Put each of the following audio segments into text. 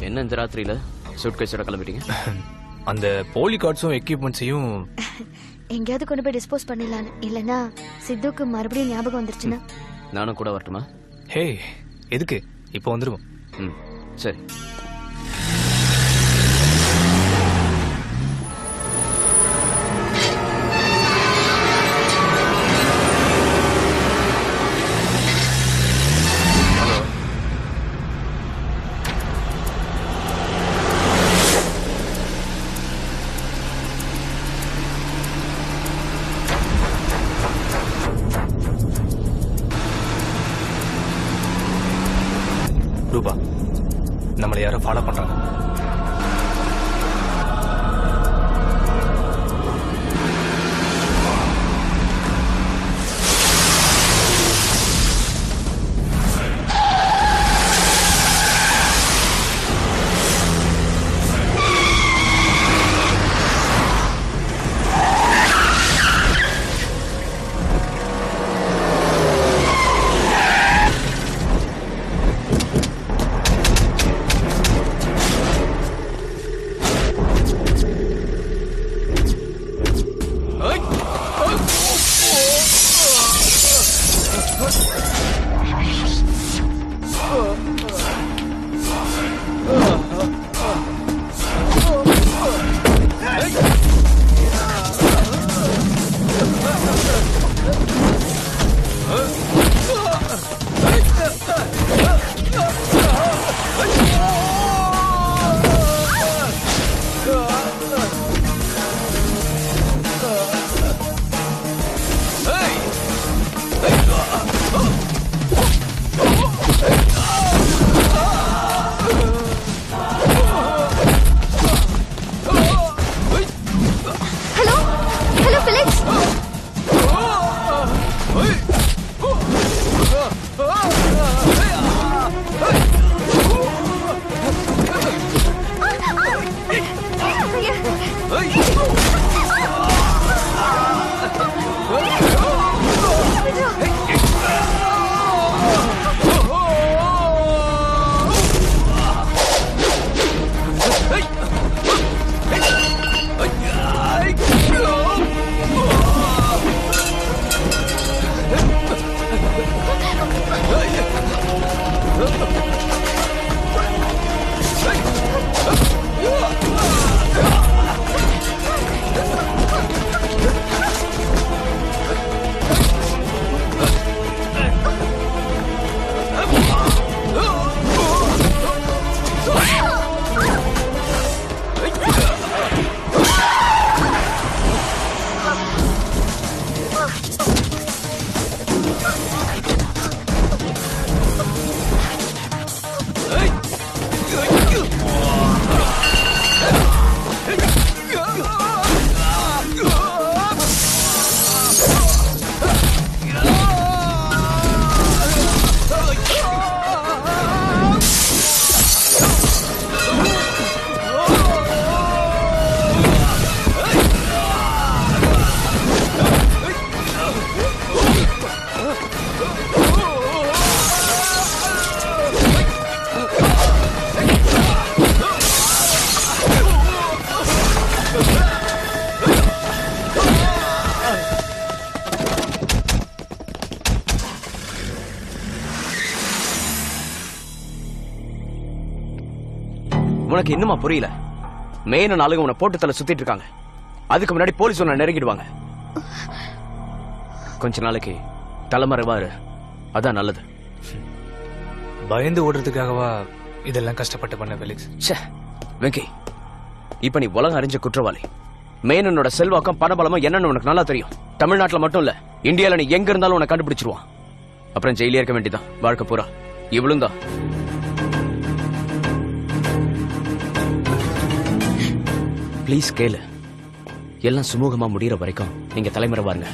என்ன இந்த ராத்திரியில சூட்கேஸோட கிளம்பிட்டீங்க? அந்த போலி கார்ட்ஸும் எக்யூப்மெண்ட்ஸையும் எங்கேயாவது கொண்டு போய் டிஸ்போஸ் பண்ணிடலான்னு. இல்லைன்னா சித்துக்கு மறுபடியும் ஞாபகம் வந்துருச்சுன்னா நானும் கூட வரட்டுமா? ஹே எதுக்கு, இப்போ வந்துருவோம். ம் சரி. ரூபா, நம்மளை யாரோ ஃபாலோ பண்றாங்க. உனக்கு இன்னுமா புரியல? மெயின் ஆளுங்க உன்னை போட்டு தலை சுத்திட்டு இருக்காங்க. அதுக்கு முன்னாடி போலீஸ் உன்னை நெருங்கிடுவாங்க. கொஞ்ச நாளைக்கு தலைமறைவா இரு, அதான் நல்லது. பயந்து ஓடுறதுக்காகவா இதெல்லாம் கஷ்டப்பட்டு பண்ண ஃபெலிக்ஸ்? வெங்கி, இப்ப நீ உலகம் அறிஞ்ச குற்றவாளி. மேனனோட செல்வாக்கம் பணபலமும் என்னன்னு உனக்கு நல்லா தெரியும். தமிழ்நாட்டுல மட்டும் இல்ல, இந்தியால நீ எங்க இருந்தாலும் உன்னை கண்டுபிடிச்சிருவான். அப்புறம் ஜெயிலே இருக்க வேண்டியதான் வாழ்க்கை பூரா. இவ்வளவு தான். ப்ளீஸ் கேளு. எல்லாம் சுமூகமா முடியற வரைக்கும் நீங்க தலைமறைவாருங்க.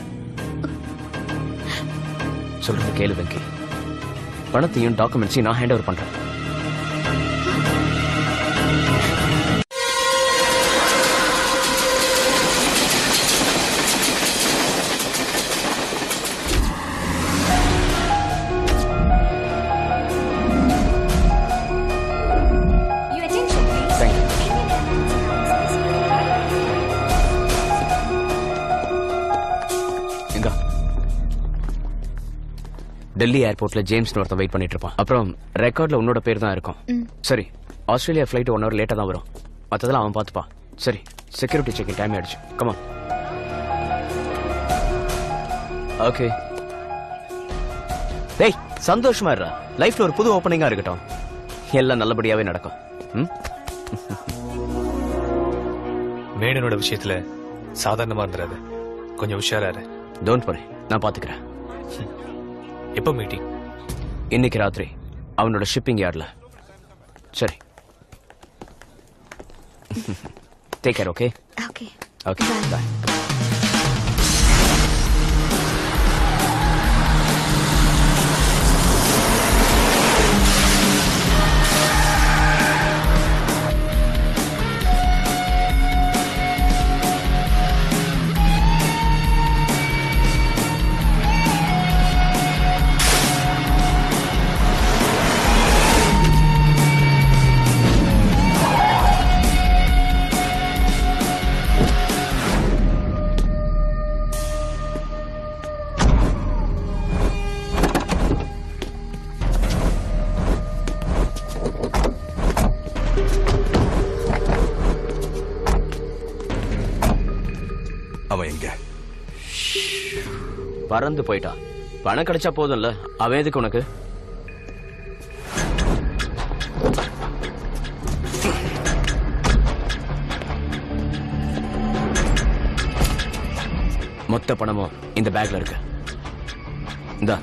சொல்றது கேளு வெங்கி. பணத்தையும் டாக்குமெண்ட்ஸையும் நான் ஹேண்ட் ஓவர் பண்றேன். You attend டெல்லி ஏர்போர்ட்ல ஜேம்ஸ் ஒருத்தன் வெயிட் பண்ணிட்டு இருப்பான். அப்புறம் ரெக்கார்ட்ல உன்னோட பேர் தான் இருக்கும். சரி, ஆஸ்திரேலியா ஃபிளைட் 1 hour லேட்டா தான் வரும். மத்ததெல்லாம் அவன் பாத்துப்பா. சரி, செக்யூரிட்டி செக் டைம் ஆயிடுச்சு. Come on. ஓகே. டேய், சந்தோஷமா இருடா. லைஃப்ல ஒரு புது ஓப்பனிங்கா இருக்கட்டும். எல்லாம் நல்லபடியாவே நடக்கும். மேடனோட விஷயத்துல சாதாரணமா இருந்துறாது, கொஞ்சம் உஷாராரு. டோன்ட் வரி, நான் பாத்துக்கிறேன். எப்போ மீட்டிங்? இன்னைக்கு ராத்திரி அவனோட ஷிப்பிங் யார்ட்ல. சரி, take care. Okay okay okay, bye. அவன் எங்க? பறந்து போயிட்டான். பணம் கிடைச்சா போதும்ல, அவன் எதுக்கு உனக்கு? மொத்த பணமும் இந்த பேக்ல இருக்கு. இந்த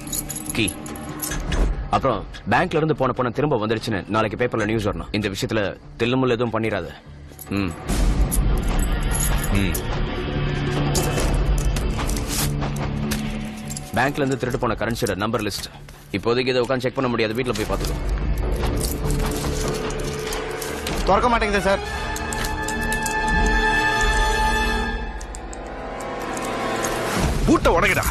கீ. அப்புறம் பேங்க்ல இருந்து போன பணம் திரும்ப வந்துருச்சுன்னு நாளைக்கு பேப்பர்ல நியூஸ் வரணும். இந்த விஷயத்துல தில்லுமுள்ள எதுவும் பண்ணிடாத. பேங்க்ல இருந்து திருட்டு போன கரன்சியோட நம்பர் லிஸ்ட். இப்போதைக்கு இதை உட்காந்து செக் பண்ண முடியாது, வீட்டுல போய் பார்த்துக்கோ. திறக்க மாட்டேங்குது சார். பூட்ட உடைங்கடா.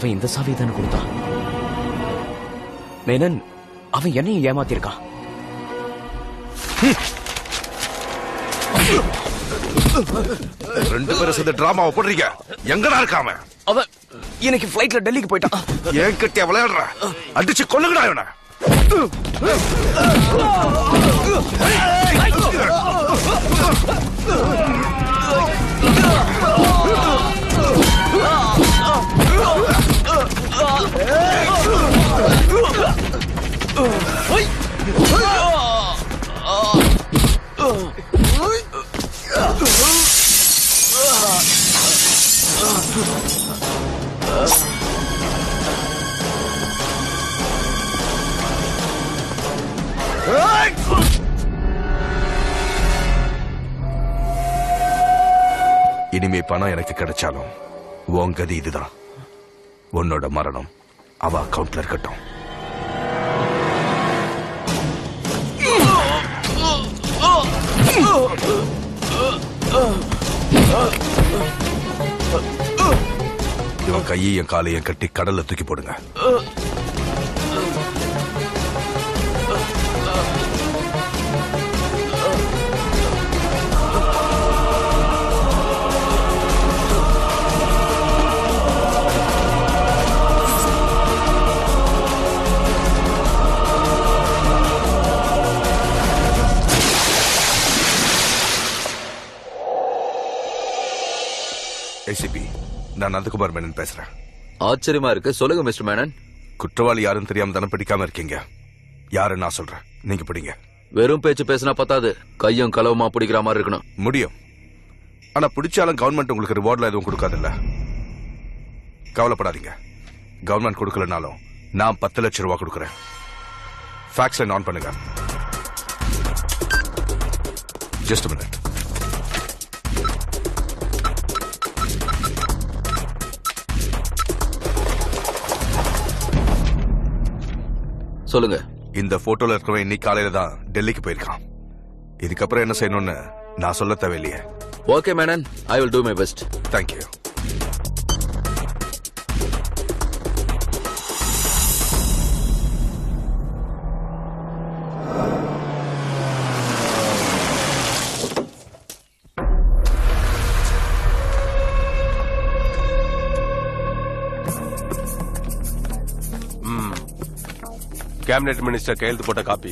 அவன் இந்த சாவியை தானே கொடுத்தான். மேனன், அவன் என்னையும் ஏமாத்திருக்கான். ரெண்டு பேரும் சேர்ந்து டிராமாவை போடுறீங்க. எங்கடா இருக்காம? அவன் இன்னைக்கு ஃபிளைட்ல டெல்லிக்கு போயிட்டான். ஏன் கிட்ட விளையாடுற? அடிச்சு கொல்லுங்கடா இவனை. இனிமே பணம் எனக்கு கிடைச்சாலும் உன் கதி இதுதான். உன்னோட மரணம் அவ அக்கவுண்ட்ல இருக்கட்டும். இவன் கையையும் காலையும் கட்டி கடல்ல தூக்கி போடுங்க. ஏசிபி, நான் நந்தகுமார் மேனன் பேசுறேன். ஆச்சரியமா இருக்கு, சொல்லுங்க மிஸ்டர் மேனன். குற்றவாளி யாரும் தெரியாம தானே பிடிக்காம இருக்கீங்க. யாருன்னு நான் சொல்றேன், நீங்க பிடிங்க. வெறும் பேச்சு பேசினா பத்தாது, கையும் களவுமா பிடிக்கிற மாதிரி இருக்கணும். முடியும், ஆனா பிடிச்சாலும் கவர்மெண்ட் உங்களுக்கு ரிவார்ட்ல எதுவும் கொடுக்காதுல்ல. கவலைப்படாதீங்க, கவர்மெண்ட் கொடுக்கலனாலும் நான் 10 லட்சம் ரூபாய் கொடுக்குறேன். ஃபேக்ஸ் லைன் ஆன் பண்ணுங்க. Just minute. சொல்லுங்க. இந்த போட்டோல இருக்கிறவன் இன்னைக்கு காலையில தான் டெல்லிக்கு போயிருக்கான். இதுக்கப்புறம் என்ன செய்யணும்னு நான் சொல்ல தேவையில்லையே. Okay Menon, I will do my best. Thank you. Cabinet minister கையெழுத்து போட்ட காப்பி.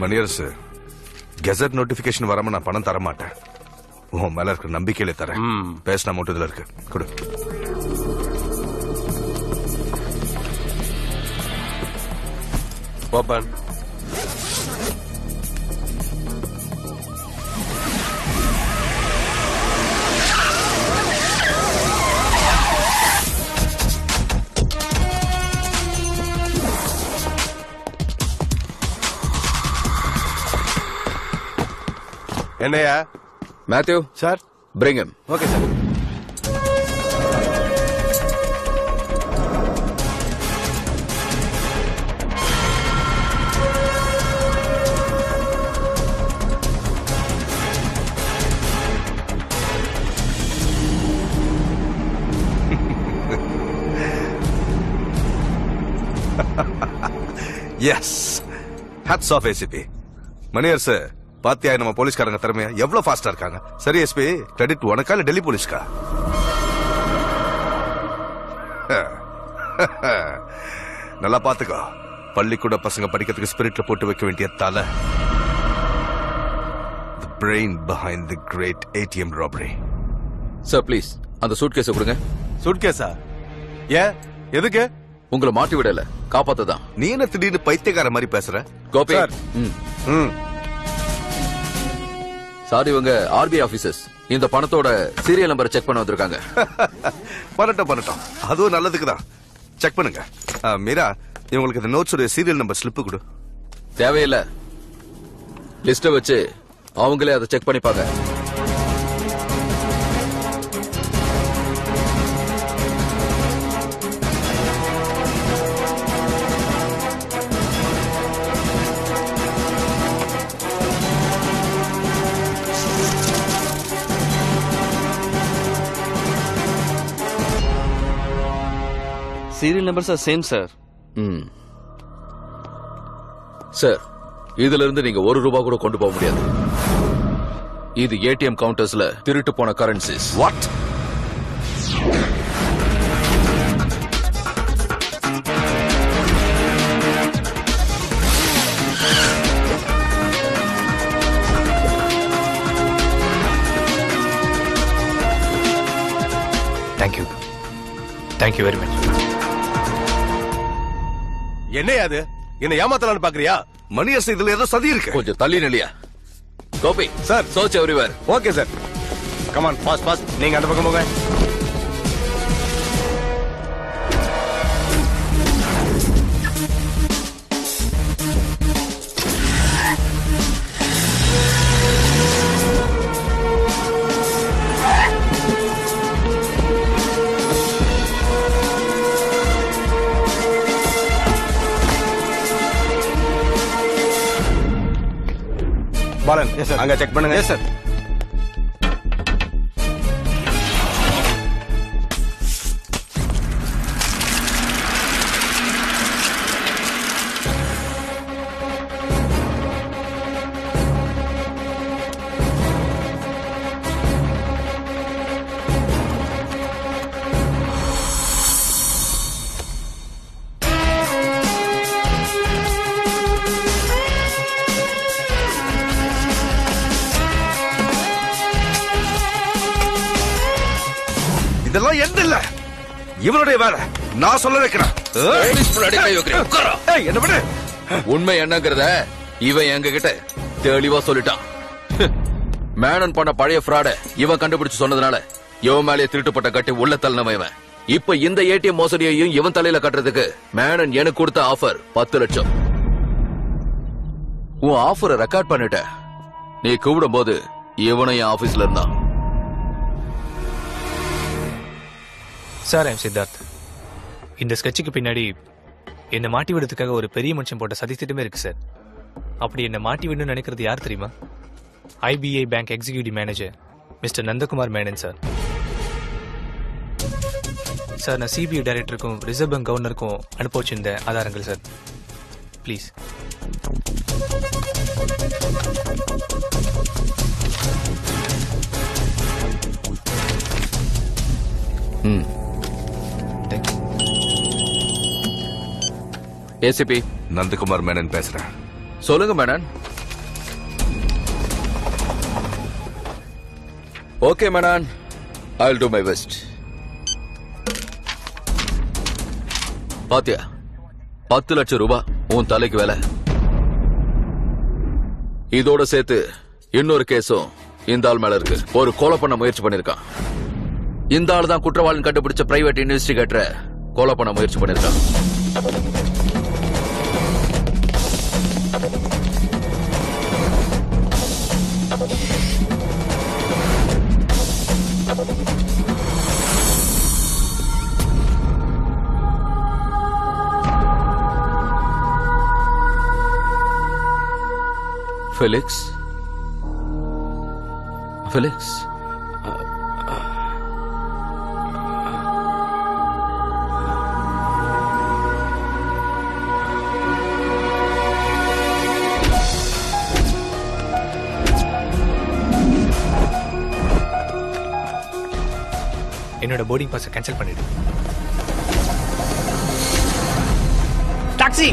மணியரசு, கெசட் நோட்டிபிகேஷன் வராம நான் பணம் தர மாட்டேன். உன் மேல இருக்கிற நம்பிக்கையில தரேன். பேசின அமௌண்ட் இதுல இருக்கு, கொடு. ஓபன். என்னையா? Matthew sir. bring him. Okay sir. Yes, hats off ACP. Maniyarasu, பாத்தியா நம்ம போலீஸ்காரங்க திறமையா எவ்வளவு ஃபாஸ்டா இருக்காங்க. சரி எஸ்பி, கிரெடிட் உனக்கா இல்ல டெல்லி போலீஸ்கா? நல்லா பாத்துக்கோ. பள்ளிக்கூட பசங்க படிக்கிறதுக்கு ஸ்பிரிட்ல போட்டு வைக்க வேண்டிய தலை. The brain behind the great ATM robbery. Sir please அந்த சூட்கேஸை கொடுங்க. சூட்கேஸா? ஏன், எதுக்கு? உங்களை மாட்டி விடல, காப்பாத்ததான். நீ என்ன திடீர்னு பைத்தியக்கார மாதிரி பேசுற? கோபி. சார். சார், இவங்க ஆர்பிஐ ஆபீசர்ஸ். இந்த பணத்தோட சீரியல் நம்பரை செக் பண்ண வந்திருக்காங்க. பண்ணட்டும், அதுவும் நல்லதுக்கு தான். செக் பண்ணுங்க. மீரா, இவங்களுக்கு இந்த நோட்ஸோட சீரியல் நம்பர் ஸ்லிப் கொடு. தேவையில்லை, லிஸ்ட வச்சு அவங்களே அதை செக் பண்ணிப்பாங்க. Serial numbers are same sir. Sir, இதுல இருந்து நீங்க ₹1 கூட கொண்டு போக முடியாது. இது ஏடிஎம் கவுண்டர்ஸ்ல திருட்டு போன currencies. What? Thank you, thank you very much. என்னையா அது? என்ன ஏமாத்தலான்னு பாக்குறியா? மணியரசு, இதுல ஏதோ சதி இருக்கு. கொஞ்சம் தள்ளி நிலையா. Gopi sir. Search everywhere. Okay sir. Come on, fast fast. நீங்க அந்த பக்கம் போங்க. பாலன், அங்க செக் பண்ணுங்க. Yes sir. இதெல்லாம் எந்த இல்ல, இவனுடைய வேலை. நான் சொல்ல வைக்கிறேன். என்ன பண்ணு? உண்மை என்னங்கிறத இவன் எங்க கிட்ட தெளிவா சொல்லிட்டான். மேனன் பண்ண பழைய ஃப்ராட இவன் கண்டுபிடிச்சு சொன்னதுனால இவன் மேலே திருட்டுப்பட்ட கட்டி உள்ள தள்ளினவன் இவன். இப்ப இந்த ஏடிஎம் மோசடியையும் இவன் தலையில கட்டுறதுக்கு மேனன் எனக்கு கொடுத்த ஆஃபர் 10 லட்சம். உன் ஆஃபரை ரெக்கார்ட் பண்ணிட்ட. நீ கூப்பிடும் போது இவனை என் ஆபீஸ்ல இருந்தான். Sir, I'm Siddharth. இந்த ஸ்கெட்சுக்கு பின்னாடி என்னை மாட்டி விடுறதுக்காக ஒரு பெரிய மனுஷன் போட்ட சதித்திட்டமே இருக்கு சார். அப்படி என்னை மாட்டி விடணும்னு நினைக்கிறது யார் தெரியுமா? IBI bank executive manager mister Nandakumar Menon sir. Sir, நான் CBI டைரக்டருக்கும் ரிசர்வ் பேங்க் கவர்னருக்கும் அனுப்ப வச்சிருந்த ஆதாரங்கள் சார். ப்ளீஸ். ஏசிபி நந்தகுமார் மேனன் பேசுறேன். சொல்லுங்க Menon. Okay Menon, I'll do my best. பாத்தியா, 10 லட்சம் ரூபாய் உன் தலைக்கு வேலை. இதோட சேர்த்து இன்னொரு கேஸும் இந்த ஆள் மேல இருக்கு. ஒரு கொலை பண்ண முயற்சி பண்ணிருக்கான். இந்த ஆள் தான் குற்றவாளின்னு கண்டுபிடிச்ச பிரைவேட் இன்வெஸ்டிகேட்டரை கொலை பண்ண முயற்சி பண்ணிருக்கான். ஃபெலிக்ஸ், ஃபெலிக்ஸ், என்னோட போர்டிங் பாஸை கேன்சல் பண்ணிடு. Taxi.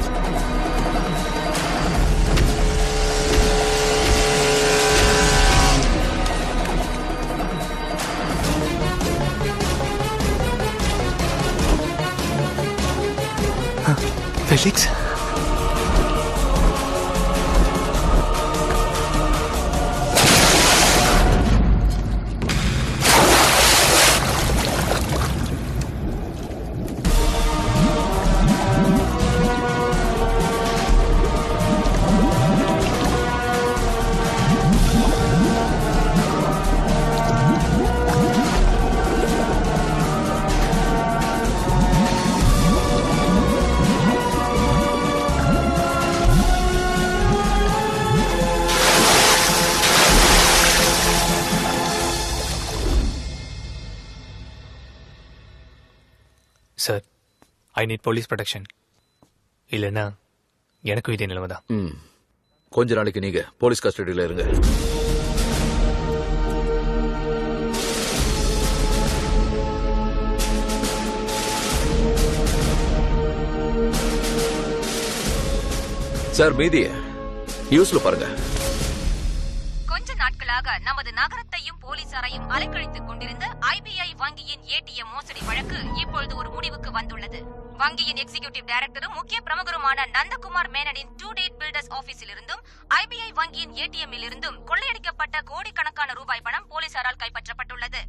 Felix, sir, I need police protection. இல்லைன்னா எனக்கும் இதே நிலைமை தான். கொஞ்ச நாளைக்கு நீங்க போலீஸ் கஸ்டடியில இருங்க. சார், மீதிய நியூஸ்ல பாருங்க. கொஞ்ச நாட்களாக நமது நகரத்தையும் போலீசாரையும் அலைக்கழித்துக் கொண்டிருந்த IBI வங்கியின் ATM மோசடி வழக்கு இப்பொழுது ஒரு முடிவுக்கு வந்துள்ளது. வங்கியின் எக்ஸிகியூட்டிவ் டைரக்டரும் முக்கிய பிரமுகருமான நந்தகுமார் மேனனின் 2 டேட் பில்டர்ஸ் ஆபீஸில் இருந்தும் IBI வங்கியின் ATM-இல் இருந்தும் கொள்ளையடிக்கப்பட்ட கோடிக்கணக்கான ரூபாய் பணம் போலீசாரால் கைப்பற்றப்பட்டுள்ளது.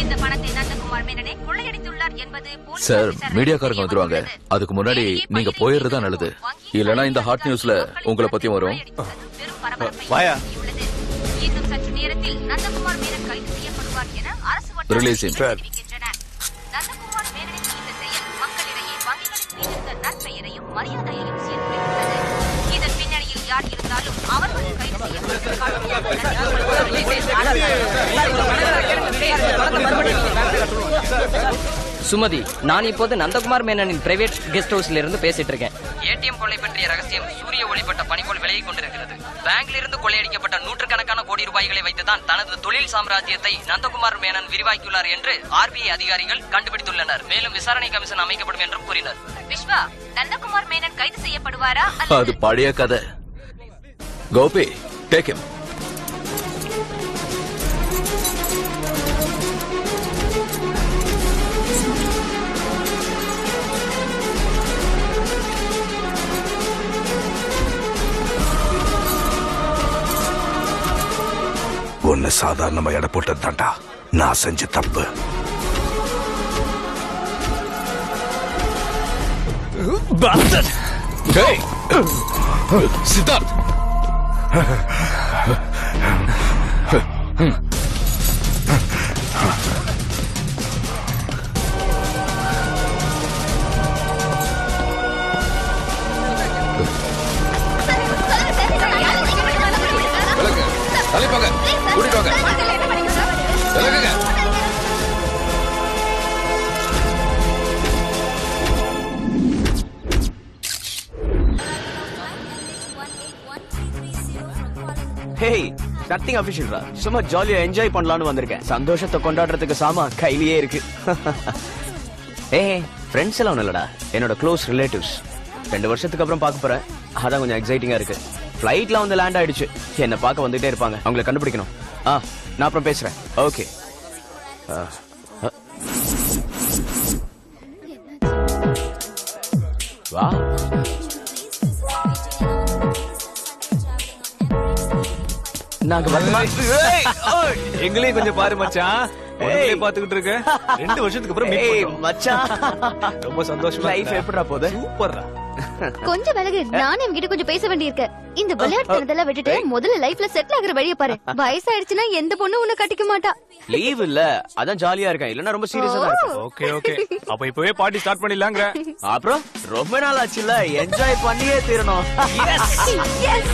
இந்த பணத்தை நந்தகுமார் மேனனே கொள்ளையடித்துள்ளார் என்பது சார், மீடியாக்காரங்க வந்துருவாங்க. அதுக்கு முன்னாடி நீங்க போயிடுறதா நல்லது. இல்லனா இந்த ஹாட் நியூஸ்ல உங்களை பத்தி வரும். வாயா. இன்னும் சற்று நேரத்தில் நந்தகுமார் மேனன் கைது செய்யப்படுவார் என அரசு வட்டாரங்கள் தெரிவிக்கின்றன. நந்தகுமார் மேனனின் இந்த செயல் மக்களிடையே வங்கிகளின் மீது நற்பெயரையும் மரியாதையையும் சேர்த்துள்ளது. இதன் பின்னணியில் யார் இருந்தாலும் அவர்கள் கைது செய்யப்பட்டு சுமதி, நான் இப்போது நந்தகுமார் மேனனின் பிரைவேட் கெஸ்ட் ஹவுஸ்ல இருந்து பேசிட்டு இருக்கேன். ATM கொள்ளை பற்றிய ரகசியம் சூரிய ஒளிப்பட்ட பனிபோல் விலகிக் கொண்டிருக்கிறது. பேங்கில் இருந்து கொள்ளையடிக்கப்பட்ட நூற்றுக்கணக்கான கோடி ரூபாய்களை வைத்துதான் தனது தொழில் சாம்ராஜ்யத்தை நந்தகுமார் மேனன் விரிவாக்கியுள்ளார் என்று RBI அதிகாரிகள் கண்டுபிடித்துள்ளனர். மேலும் விசாரணை கமிஷன் அமைக்கப்படும் என்றும் கூறினர். விஸ்வா, நந்தகுமார் மேனன் கைது செய்யப்படுவாரா? அது பழைய கதை. Gopi, take him. ஒன்னு சாதாரணமா எடை போட்டது தாண்டா நான் செஞ்ச தப்பு. சித்தார்த், கூட்டிட்டு வாங்க. விலகுங்க. ஹேய் நத்திங் அபிஷியல்ரா, சும்மா ஜாலியா என்ஜாய் பண்ணலாம்னு வந்திருக்கேன். சந்தோஷத்தை கொண்டாடுறதுக்கு சாமான் கையிலேயே இருக்கு. ஏய் ஃப்ரெண்ட்ஸ் எல்லாம் ஒண்ணும் இல்லடா, என்னோட க்ளோஸ் ரிலேட்டிவ்ஸ். 2 வருஷத்துக்கு அப்புறம் பார்க்க போறேன், அதான் கொஞ்சம் எக்ஸைட்டிங்கா இருக்கு. ஃபிளைட்ல வந்து லேண்ட் ஆயிடுச்சு, என்ன பார்க்க வந்துட்டே இருப்பாங்க, அவங்களை கண்டுபிடிக்கணும். நான் அப்புறம் பேசுறேன். ஓகே. வா நாங்க எங்களையும் கொஞ்சம் பாரு மச்சான். உன்னையே பாத்துக்கிட்டு இருக்க. 2 வருஷத்துக்கு அப்புறம் meet பண்றோம். மச்சான் ரொம்ப சந்தோஷமா லைஃப் எப்படிடா போகுது? சூப்பர்ரா. கொஞ்சம் விலகு, நானே இவங்கிட்ட கொஞ்சம் பேச வேண்டியிருக்கு. இந்த விளையாட்டுத்தனத்தெல்லாம் விட்டுட்டு முதல்ல லைஃப்ல செட்டில் ஆகுற வழிய பாரு. வயசாயிடுச்சுன்னா எந்த பொண்ணு உன்னை கட்டிக்க மாட்டா. லீவ் இல்ல, அதான் ஜாலியா இருக்கேன், இல்லன்னா ரொம்ப சீரியஸா தான் இருக்கேன். ஓகே ஓகே, அப்ப இப்பவே பார்ட்டி ஸ்டார்ட் பண்ணிடலாங்க. அப்புறம் ரொம்ப நாள் ஆச்சுல, என்ஜாய் பண்ணியே தீரணும். Yes.